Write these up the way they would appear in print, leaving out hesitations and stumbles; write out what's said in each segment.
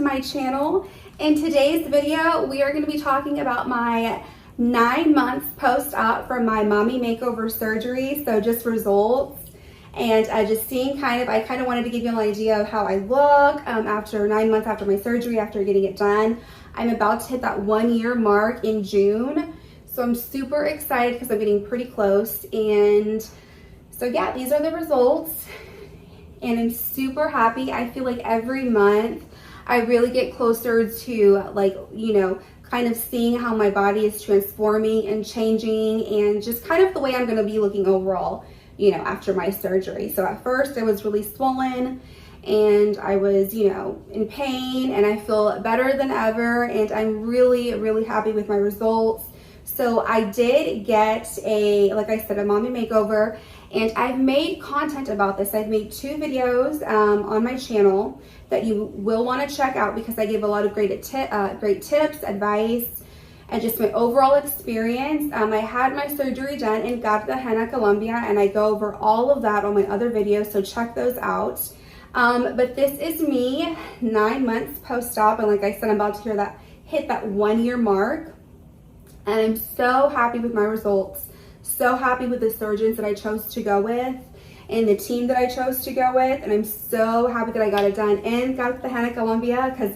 my channel. In today's video, we are going to be talking about my 9 months post-op from my mommy makeover surgery. So just results and just seeing I kind of wanted to give you an idea of how I look after 9 months after my surgery, after getting it done. I'm about to hit that 1 year mark in June. So I'm super excited because I'm getting pretty close. And so yeah, these are the results. And I'm super happy. I feel like every month I really get closer to kind of seeing how my body is transforming and changing and just kind of the way I'm going to be looking overall, after my surgery. So at first I was really swollen and I was, in pain, and I feel better than ever. And I'm really, really happy with my results. So I did get like I said, a mommy makeover. And I've made content about this. I've made 2 videos on my channel that you will want to check out because I give a lot of great tips, advice, and just my overall experience. I had my surgery done in Cartagena, Colombia, and I go over all of that on my other videos, so check those out. But this is me 9 months post-op, and like I said, I'm about to hit that 1 year mark, and I'm so happy with my results. So happy with the surgeons that I chose to go with and the team that I chose to go with. And I'm so happy that I got it done in Cartagena, Colombia, because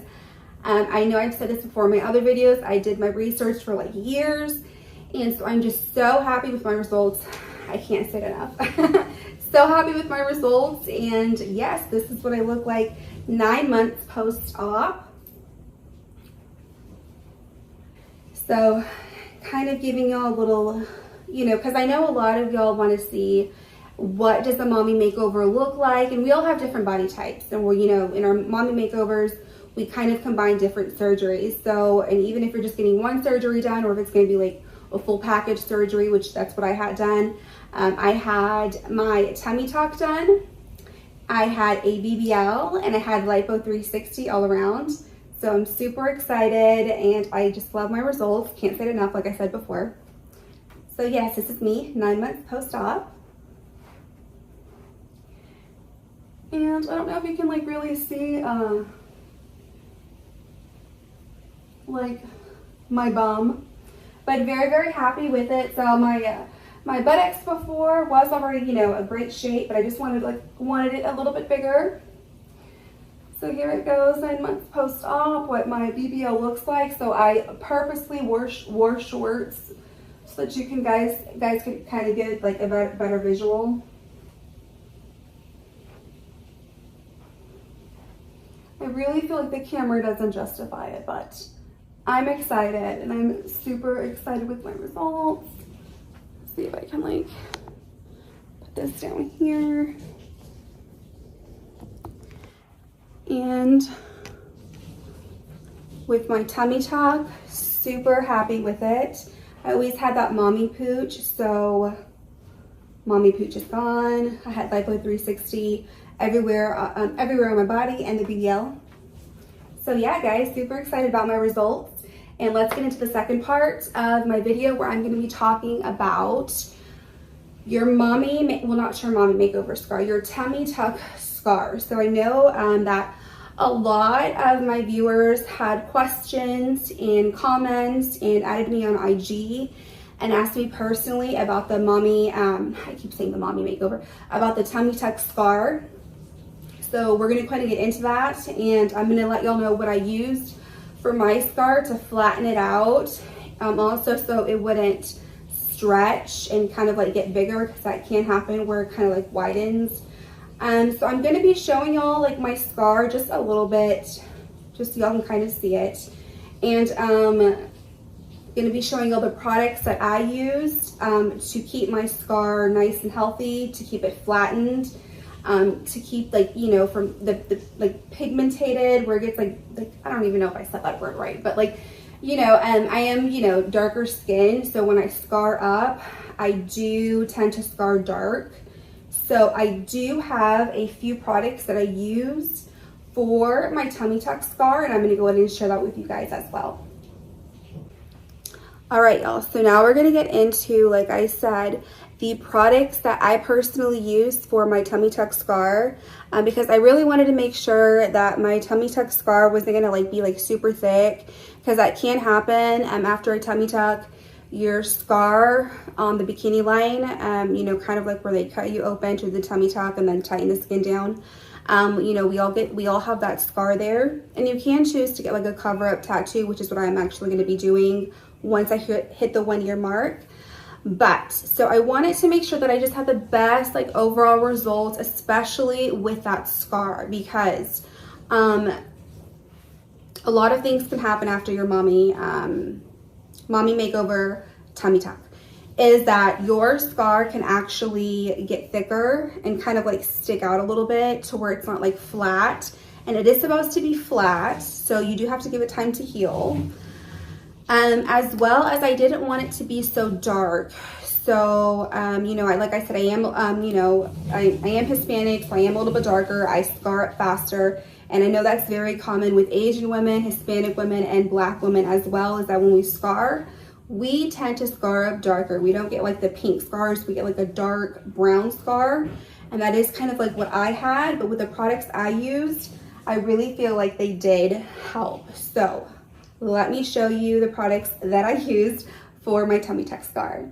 I know I've said this before in my other videos. I did my research for like years. And so I'm just so happy with my results. I can't say it enough. So happy with my results. And yes, this is what I look like 9 months post-op. So kind of giving y'all a little, because I know a lot of y'all want to see what does a mommy makeover look like, and we all have different body types, and we're, in our mommy makeovers, we kind of combine different surgeries. So, and even if you're just getting one surgery done, or if it's going to be like a full package surgery, which that's what I had done. I had my tummy tuck done, I had a BBL, and I had lipo 360 all around. So I'm super excited, and I just love my results. Can't say it enough, like I said before. So yes, this is me 9 months post-op. And I don't know if you can really see my bum, but very, very happy with it. So my buttocks before was already, a great shape, but I just wanted it a little bit bigger. So here it goes, 9 months post-op, what my BBL looks like. So I purposely wore shorts so that you can guys can kind of get a better visual. I really feel like the camera doesn't justify it, but I'm excited, and I'm super excited with my results. Let's see if I can put this down here. And with my tummy tuck, super happy with it. I always had that mommy pooch, so mommy pooch is gone. I had lipo 360 everywhere on my body and the BBL. So yeah, guys, super excited about my results. And let's get into the second part of my video where I'm going to be talking about your mommy, well, not your mommy makeover scar, your tummy tuck scar. So I know that a lot of my viewers had questions and comments and added me on IG and asked me personally about the mommy, I keep saying the mommy makeover, about the tummy tuck scar. So we're going to kind of get into that, and I'm going to let y'all know what I used for my scar to flatten it out. Also, so it wouldn't stretch and kind of get bigger, because that can happen where it kind of widens. So I'm going to be showing y'all my scar just a little bit, just so y'all can kind of see it. And I'm going to be showing y'all the products that I used to keep my scar nice and healthy, to keep it flattened, to keep from the pigmented, where it gets I don't even know if I said that word right, but I am, darker skin. So when I scar up, I do tend to scar dark. So I do have a few products that I used for my tummy tuck scar, and I'm going to go ahead and share that with you guys as well. All right, y'all. So now we're going to get into, like I said, the products that I personally use for my tummy tuck scar, because I really wanted to make sure that my tummy tuck scar wasn't gonna like be like super thick, because that can happen after a tummy tuck. Your scar on the bikini line, you know, kind of like where they cut you open to the tummy tuck and then tighten the skin down. You know, we all have that scar there, and you can choose to get like a cover-up tattoo, which is what I'm actually going to be doing once I hit the 1 year mark. But so I wanted to make sure that I just had the best like overall results, especially with that scar, because a lot of things can happen after your mommy makeover tummy tuck. Is that your scar can actually get thicker and kind of like stick out a little bit to where it's not like flat, and it is supposed to be flat, so you do have to give it time to heal. As well as I didn't want it to be so dark. So, you know, like I said, I am, you know, I am Hispanic, so I am a little bit darker. I scar up faster. And I know that's very common with Asian women, Hispanic women, and Black women as well, is that when we scar, we tend to scar up darker. We don't get like the pink scars, we get like a dark brown scar. And that is kind of like what I had, but with the products I used, I really feel like they did help. So let me show you the products that I used for my tummy tuck scar.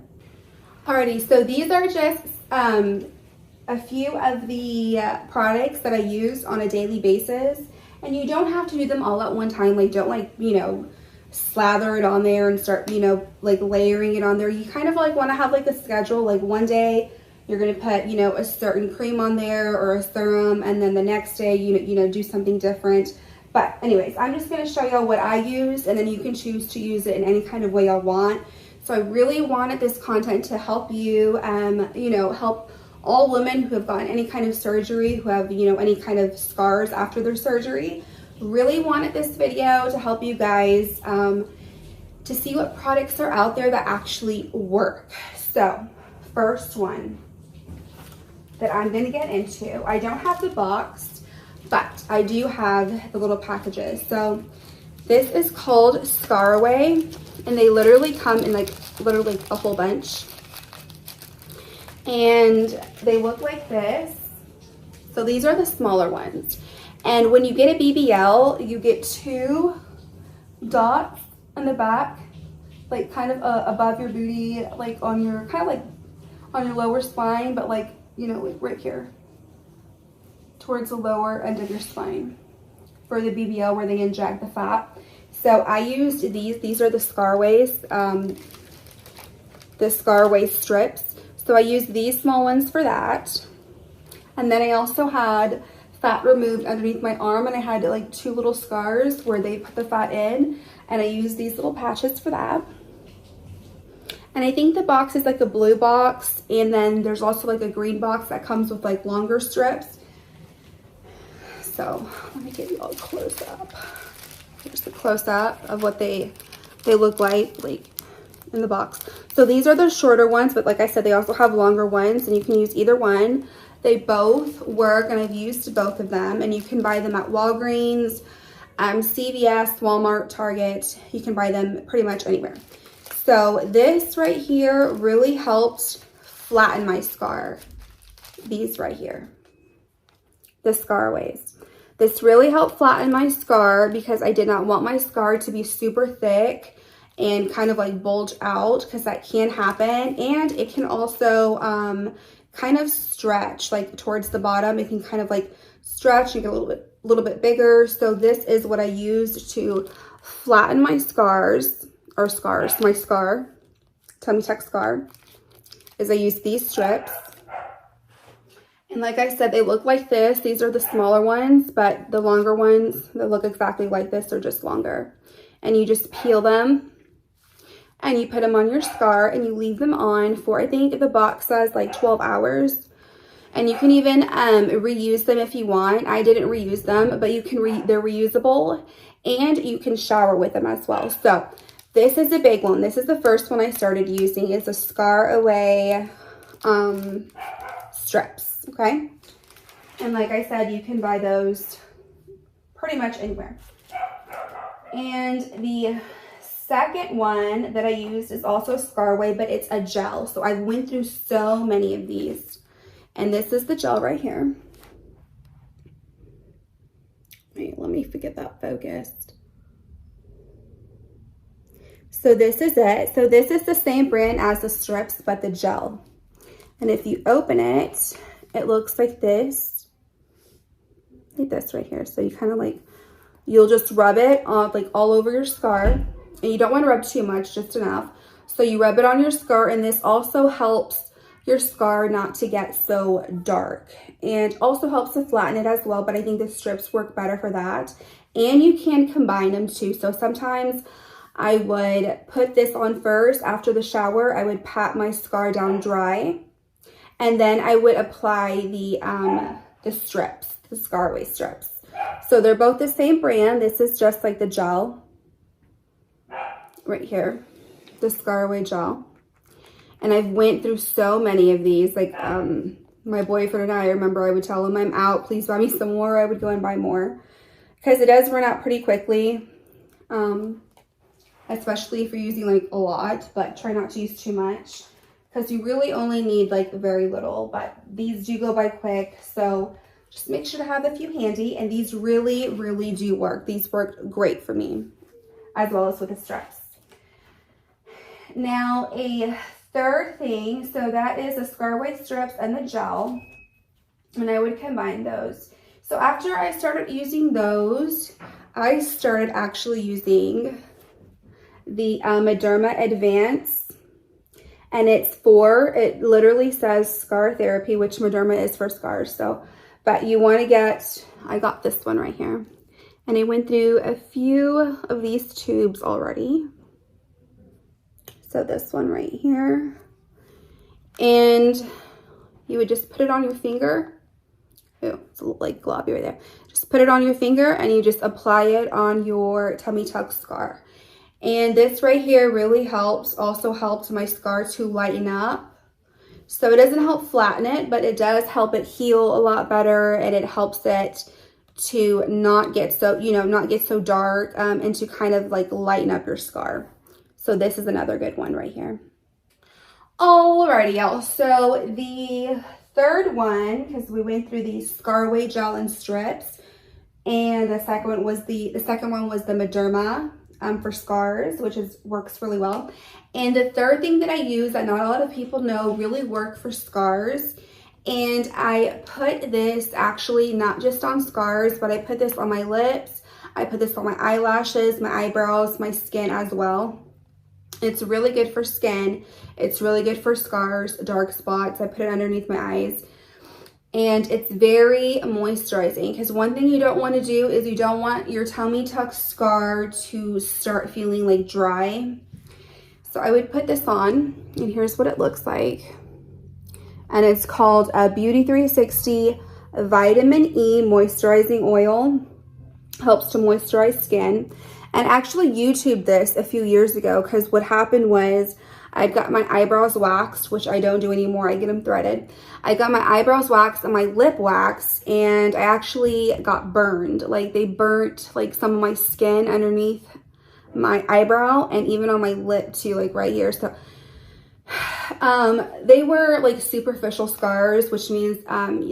Alrighty, so these are just a few of the products that I use on a daily basis. And you don't have to do them all at one time. Like, don't like, you know, slather it on there and start, you know, like layering it on there. You kind of like want to have like a schedule. Like one day you're going to put, you know, a certain cream on there or a serum, and then the next day, you know, do something different. But anyways, I'm just going to show y'all what I use, and then you can choose to use it in any kind of way y'all want. So I really wanted this content to help you, you know, help all women who have gotten any kind of surgery, who have, you know, any kind of scars after their surgery. Really wanted this video to help you guys to see what products are out there that actually work. So first one that I'm going to get into, I don't have the box, but I do have the little packages. So this is called ScarAway, and they literally come in like literally a whole bunch. And they look like this. So these are the smaller ones. And when you get a BBL, you get 2 dots on the back, like kind of above your booty, like on your, kind of like on your lower spine, but like, you know, like right here, towards the lower end of your spine for the BBL where they inject the fat. So I used these are the ScarAway strips. So I used these small ones for that. And then I also had fat removed underneath my arm, and I had like 2 little scars where they put the fat in, and I used these little patches for that. And I think the box is like a blue box, and then there's also like a green box that comes with like longer strips. So let me give you all a close up. Here's the close up of what they look like in the box. So these are the shorter ones, but like I said, they also have longer ones, and you can use either one. They both work, and I've used both of them, and you can buy them at Walgreens, CVS, Walmart, Target. You can buy them pretty much anywhere. So this right here really helped flatten my scar. These right here, the ScarAways. This really helped flatten my scar because I did not want my scar to be super thick and kind of like bulge out, because that can happen. And it can also kind of stretch like towards the bottom. It can kind of like stretch and get a little bit bigger. So this is what I used to flatten my scars, my scar, tummy tuck scar, is I use these strips. And like I said, they look like this. These are the smaller ones, but the longer ones that look exactly like this are just longer. And you just peel them and you put them on your scar, and you leave them on for, I think the box says like 12 hours. And you can even reuse them if you want. I didn't reuse them, but you can they're reusable, and you can shower with them as well. So this is a big one. This is the first one I started using. It's a ScarAway strips, okay? And like I said, you can buy those pretty much anywhere. And the second one that I used is also ScarAway, but it's a gel. So I went through so many of these. And this is the gel right here. Wait, let me get that focused. So this is it. So this is the same brand as the strips, but the gel. And if you open it, it looks like this. Like this right here. So you kind of like, you'll just rub it on like all over your scar. And you don't want to rub too much, just enough. So you rub it on your scar, and this also helps your scar not to get so dark. And also helps to flatten it as well, but I think the strips work better for that. And you can combine them too. So sometimes I would put this on first. After the shower, I would pat my scar down dry. And then I would apply the strips, the ScarAway strips. So they're both the same brand. This is just like the gel right here, the ScarAway gel. And I've went through so many of these. Like my boyfriend and I remember I would tell him, I'm out, please buy me some more. I would go and buy more because it does run out pretty quickly. Especially if you're using like a lot, but try not to use too much because you really only need like very little, but these do go by quick. So just make sure to have a few handy, and these really, really do work. These work great for me, as well as with the strips. Now, a third thing, so that is the ScarAway strips and the gel, and I would combine those. So after I started using those, I started actually using the Mederma Advance, and it literally says scar therapy, which Mederma is for scars. So, but you want to get, I got this one right here, and I went through a few of these tubes already. So this one right here, and you would just put it on your finger. Oh, it's a little like gloppy right there. Just put it on your finger, and you just apply it on your tummy tuck scar. And this right here really helps, also helps my scar to lighten up. So it doesn't help flatten it, but it does help it heal a lot better, and it helps it to not get so, not get so dark, and to kind of like lighten up your scar. So this is another good one right here. Alrighty, y'all. So the third one, because we went through the ScarAway gel and strips, and the second one was the Mederma for scars, which works really well. And the third thing that I use that not a lot of people know really work for scars, and I put this actually not just on scars, but I put this on my lips, I put this on my eyelashes, my eyebrows, my skin as well. It's really good for skin. It's really good for scars, dark spots. I put it underneath my eyes. And it's very moisturizing, because one thing you don't want to do is you don't want your tummy tuck scar to start feeling like dry. So I would put this on, and here's what it looks like. And it's called a Beauty 360 Vitamin E Moisturizing Oil. Helps to moisturize skin. And actually YouTubed this a few years ago, because what happened was I'd got my eyebrows waxed, which I don't do anymore. I get them threaded. I got my eyebrows waxed and my lip waxed, and I actually got burned. Like they burnt like some of my skin underneath my eyebrow, and even on my lip too, like right here. So they were like superficial scars, which means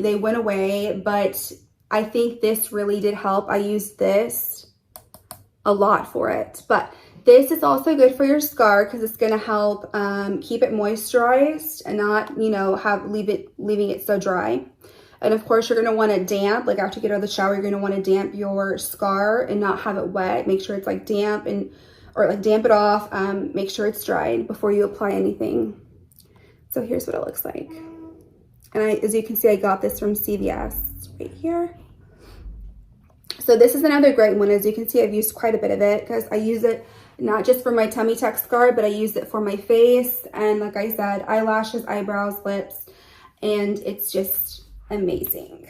they went away, but I think this really did help. I used this a lot for it, but this is also good for your scar because it's going to help keep it moisturized and not, leaving it so dry. And of course, you're going to want to damp, like after you get out of the shower, you're going to want to damp your scar and not have it wet. Make sure it's like damp, or like damp it off. Make sure it's dried before you apply anything. So here's what it looks like. And as you can see, I got this from CVS right here. So this is another great one. As you can see, I've used quite a bit of it because I use it not just for my tummy tuck scar, but I use it for my face. And like I said, eyelashes, eyebrows, lips, and it's just amazing.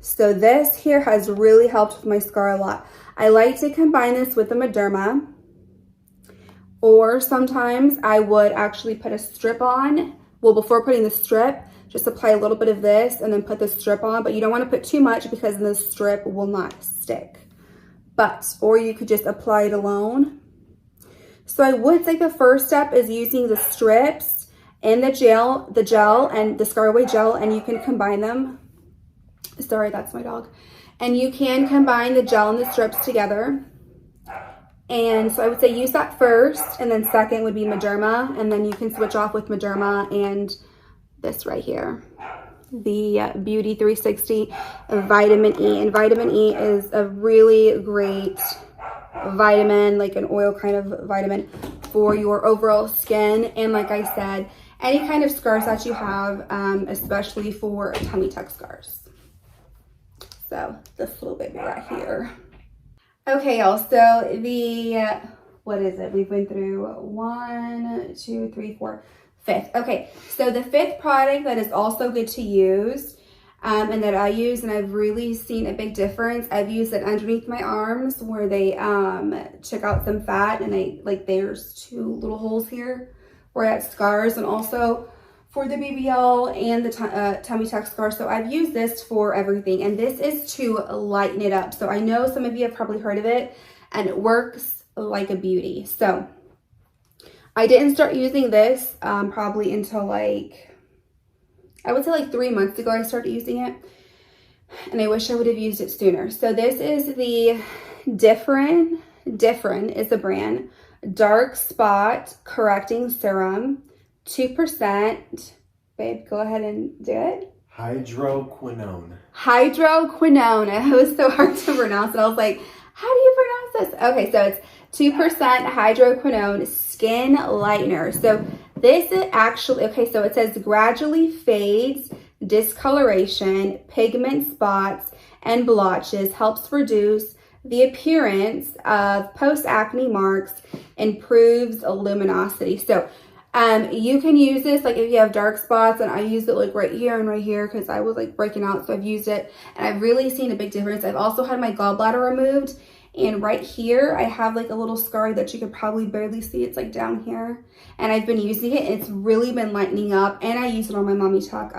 So this here has really helped with my scar a lot. I like to combine this with the Mederma, or sometimes I would actually put a strip on. Well, before putting the strip, just apply a little bit of this and then put the strip on, but you don't want to put too much because then the strip will not stick. Or you could just apply it alone So I would say the first step is using the strips and the gel and the ScarAway gel, and you can combine them. Sorry, that's my dog. And you can combine the gel and the strips together. And so I would say use that first, and then second would be Mederma, and then you can switch off with Mederma and this right here, the Beauty 360 Vitamin E. And Vitamin E is a really great vitamin, like an oil kind of vitamin for your overall skin. And like I said, any kind of scars that you have, especially for tummy tuck scars. So this little baby right here. Okay, y'all, so the, what is it? We've been through 1, 2, 3, 4, 5th. Okay, so the 5th product that is also good to use, and that I use, and I've really seen a big difference. I've used it underneath my arms where they check out some fat, and there's 2 little holes here where I had scars, and also for the BBL and the tummy tuck scar. So I've used this for everything, and this is to lighten it up. So I know some of you have probably heard of it, and it works like a beauty. So I didn't start using this probably until I would say 3 months ago I started using it, and I wish I would have used it sooner. So this is the Differin is the brand, Dark Spot Correcting Serum. 2%. Babe, go ahead and do it. Hydroquinone. Hydroquinone. It was so hard to pronounce it. I was like, how do you pronounce this? Okay, so it's 2% hydroquinone skin lightener. So this is actually, okay, so it says gradually fades discoloration, pigment spots, and blotches, helps reduce the appearance of post-acne marks, improves luminosity. So you can use this if you have dark spots, and I use it right here and right here because I was breaking out, so I've used it and I've really seen a big difference. I've also had my gallbladder removed, and right here I have a little scar that you could probably barely see. It's down here, and I've been using it, and it's really been lightening up, and I use it on my mommy tuck,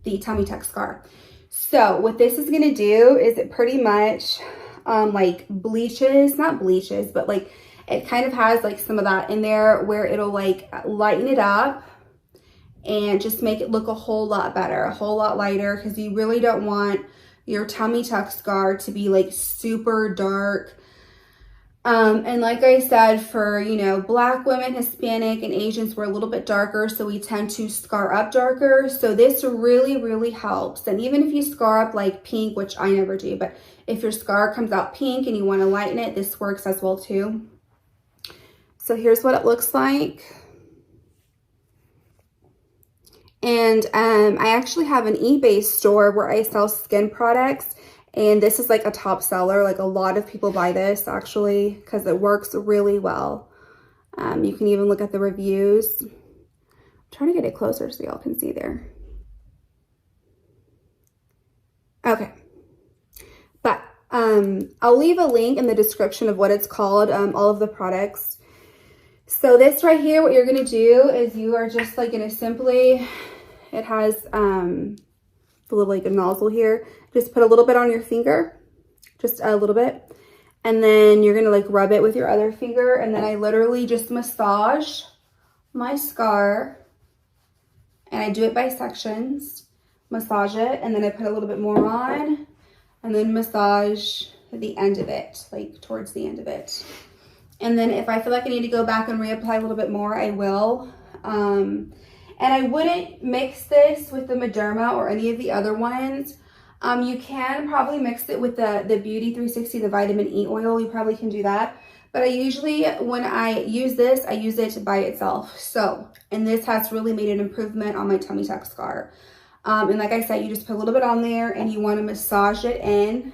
the tummy tuck scar. So what this is gonna do is it pretty much bleaches, not bleaches, but it kind of has some of that in there where it'll lighten it up and just make it look a whole lot better, a whole lot lighter, because you really don't want your tummy tuck scar to be super dark. And like I said, for, Black women, Hispanic, and Asians, we're a little bit darker, so we tend to scar up darker. So this really, really helps. And even if you scar up pink, which I never do, but if your scar comes out pink and you want to lighten it, this works as well too. So here's what it looks like. And I actually have an eBay store where I sell skin products, and this is a top seller. A lot of people buy this actually because it works really well. You can even look at the reviews. I'm trying to get it closer so y'all can see there. Okay. But I'll leave a link in the description of what it's called, all of the products. So this right here, what you're going to do is you are just going to simply, it has the little a nozzle here. Just put a little bit on your finger, just a little bit. And then you're going to rub it with your other finger. And then I literally just massage my scar, and I do it by sections. Massage it, and then I put a little bit more on, and then massage the end of it, towards the end of it. And then if I feel like I need to go back and reapply a little bit more, I will. And I wouldn't mix this with the Mederma or any of the other ones. You can probably mix it with the Beauty 360, the vitamin E oil. You probably can do that. But I usually, when I use this, I use it by itself. So, and this has really made an improvement on my tummy tuck scar. And like I said, you just put a little bit on there, and you want to massage it in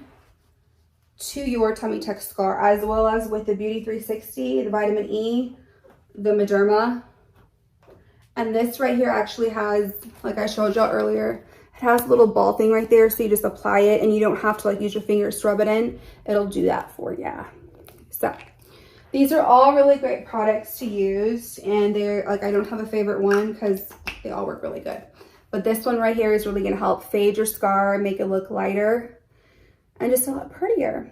to your tummy tuck scar, as well as with the Beauty 360, the vitamin E, the Mederma. And this right here actually has, like I showed y'all earlier, it has a little ball thing right there, so you just apply it, and you don't have to use your fingers to rub it in. It'll do that for you. So these are all really great products to use, and they're I don't have a favorite one because they all work really good. But this one right here is really going to help fade your scar, make it look lighter, and just a lot prettier.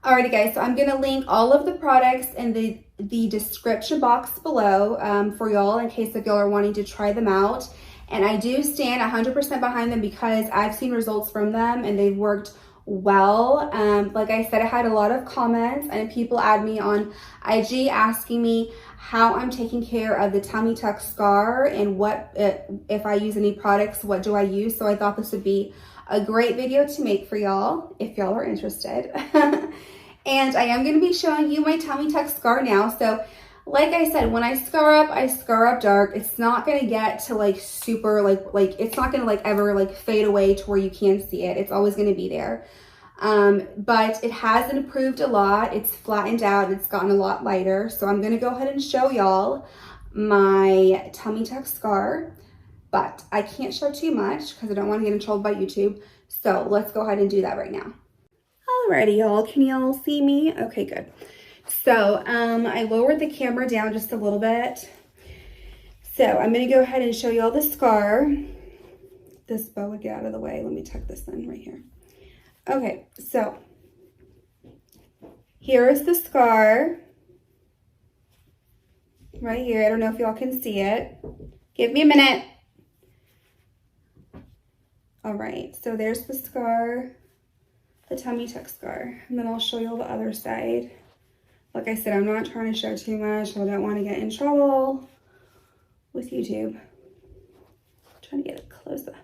Alrighty guys, so I'm gonna link all of the products in the description box below for y'all in case if y'all are wanting to try them out. And I do stand 100% behind them because I've seen results from them and they've worked well. Like I said, I had a lot of comments and people add me on IG asking me how I'm taking care of the tummy tuck scar and what, if I use any products, what do I use? So I thought this would be a great video to make for y'all if y'all are interested. And I am going to be showing you my tummy tuck scar now. So like I said, when I scar up dark. It's not going to get to like super like it's not going to like ever like fade away to where you can't see it. It's always going to be there. But it has improved a lot. It's flattened out. It's gotten a lot lighter. So I'm going to go ahead and show y'all my tummy tuck scar, but I can't show too much because I don't want to get in trouble by YouTube. So let's go ahead and do that right now. Alrighty, y'all. Can y'all see me? Okay, good. So I lowered the camera down just a little bit. So I'm going to go ahead and show you all the scar. This bow would get out of the way. Let me tuck this in right here. Okay, so here is the scar right here. I don't know if y'all can see it. Give me a minute. All right, so there's the scar, the tummy tuck scar. And then I'll show you all the other side. Like I said, I'm not trying to show too much. I don't want to get in trouble with YouTube. I'm trying to get it closer.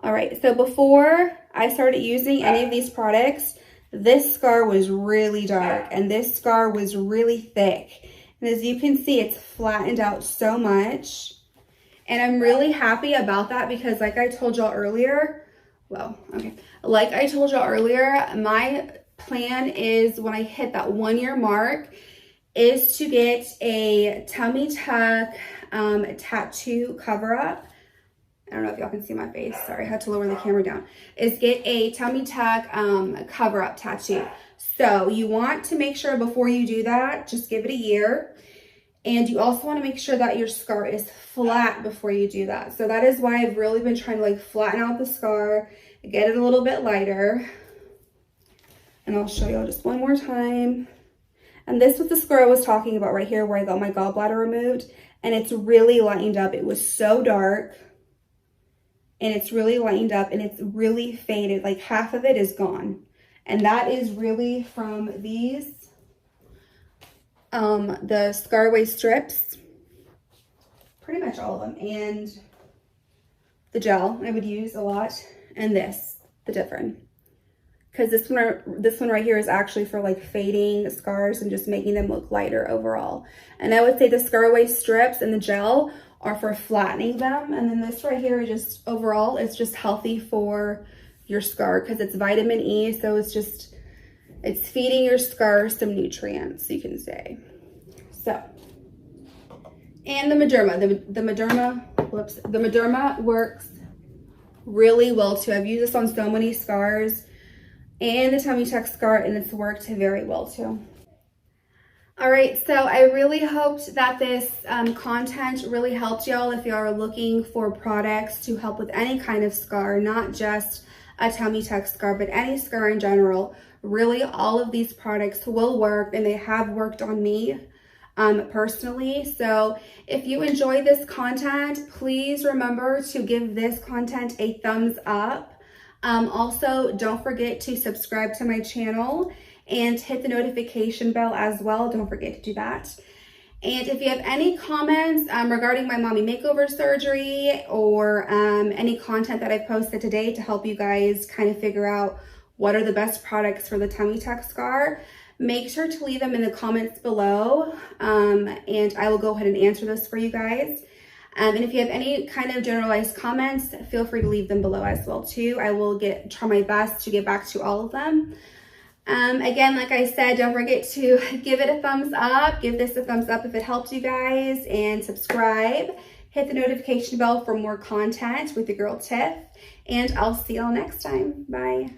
All right, so before I started using any of these products, this scar was really dark and this scar was really thick. And as you can see, it's flattened out so much. And I'm really happy about that because like I told y'all earlier, like I told y'all earlier, my plan is when I hit that 1 year mark is to get a tummy tuck tattoo cover up. I don't know if y'all can see my face. Sorry, I had to lower the camera down. Is get a tummy tuck cover up tattoo. So you want to make sure before you do that, just give it a year. And you also want to make sure that your scar is flat before you do that. So that is why I've really been trying to like flatten out the scar, get it a little bit lighter. And I'll show y'all just one more time. And this was the scar I was talking about right here where I got my gallbladder removed. And it's really lightened up. It was so dark. And it's really lightened up and it's really faded. Like half of it is gone. And that is really from these, the ScarAway strips. Pretty much all of them. And the gel I would use a lot. And this, the different. Because this one right here is actually for like fading scars and just making them look lighter overall. And I would say the ScarAway strips and the gel are for flattening them. And then this right here is just overall, it's just healthy for your scar because it's vitamin E. So it's feeding your scar some nutrients, you can say. So, and the Mederma, the Mederma works really well too. I've used this on so many scars and the tummy tuck scar, and it's worked very well too. All right, so I really hoped that this content really helped y'all if y'all are looking for products to help with any kind of scar, not just a tummy tuck scar, but any scar in general. Really, all of these products will work, and they have worked on me personally. So if you enjoy this content, please remember to give this content a thumbs up. Also, don't forget to subscribe to my channel and hit the notification bell as well. Don't forget to do that. And if you have any comments regarding my mommy makeover surgery or any content that I've posted today to help you guys kind of figure out what are the best products for the tummy tuck scar, make sure to leave them in the comments below and I will go ahead and answer those for you guys. And if you have any kind of generalized comments, feel free to leave them below as well too. I will try my best to get back to all of them. Again, like I said, don't forget to give it a thumbs up. Give this a thumbs up if it helped you guys, and subscribe. Hit the notification bell for more content with your girl Tiff, and I'll see y'all next time. Bye.